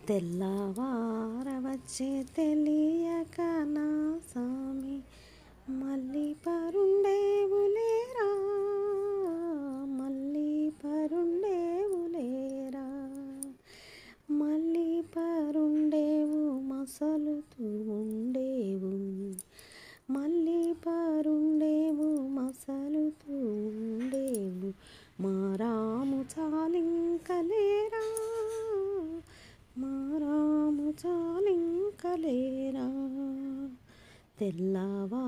తెల్లవారవచ్చే తెలియక నా సామి మళ్ళీ పరుండేవులేరా, మళ్ళీ పరుండేవులేరా, మళ్ళీ పరుండేవు మసలుతూ ఉండేవు, మళ్ళీ పరుండేవు మసలుతూ ఉండేవు, మా రాము చాలింకలేరా, మా రాము చాలింకలేరా. తెల్లవారవచ్చే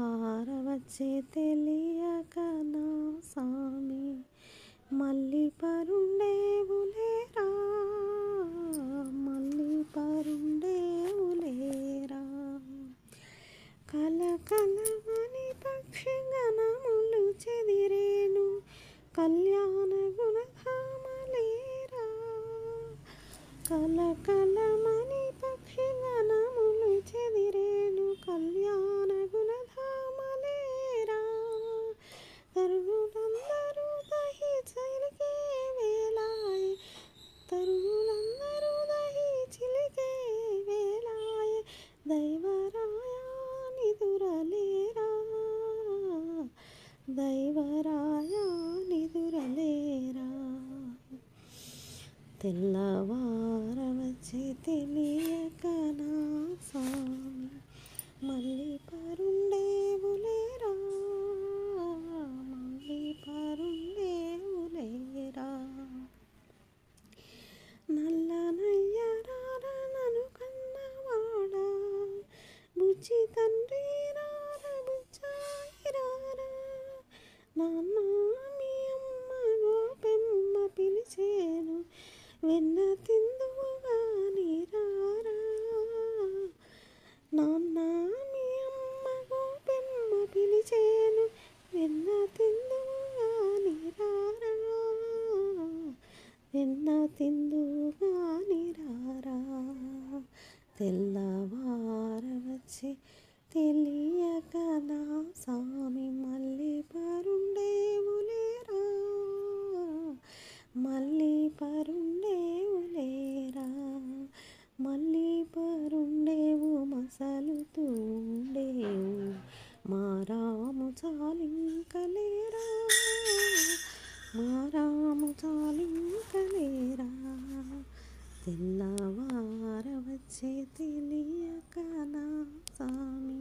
తెలియక నా సామి మళ్ళీ పరుండేవులేరా, మళ్ళీ పరుండేవులేరా. కలకలమని పక్షిగణములు చెదిరేను కళ్యాణ గుణధామలేరా, కలకలమని పక్షిగణములు చెదిరేను కళ్యాణ గుణధామలేరా. తరుగులందరూ దహి చిలికే వేళాయే, తరుగులందరూ దహి చిలికే వేళాయే, దైవరాయా నిదురలేరా, దైవరాయా నిదురలేరా. తెల్లవారవచ్చే తెలియక నా సామి మళ్ళీ పరుండేవులేరా, మళ్ళీ పరుండేవులేరా. నల్లనయ్యరార నను కన్నవాడా, బుజ్జి తండ్రి రార బుజ్జాయిరారా, నాన్న మీ అమ్మ గోపెమ్మ పిలిచేను వెన్న తిందువుగాని రారా, నాన్న మీ అమ్మ గోపెమ్మ పిలిచేను వెన్న తిందువుగాని రారా, వెన్న తిందువుగాని రారా. తెల్లవారవచ్చే తెలియక నా సామి మళ్ళీ పరుండేవులేరా, మళ్ళీ పరుండేవులేరా, మళ్ళీ పరుండేవు మసలుతూ ఉండేవు, మా రాము చాలింకలేరా, మా రాము చాలింకలేరా. తెల్లవారవచ్చే తెలియక నా సామి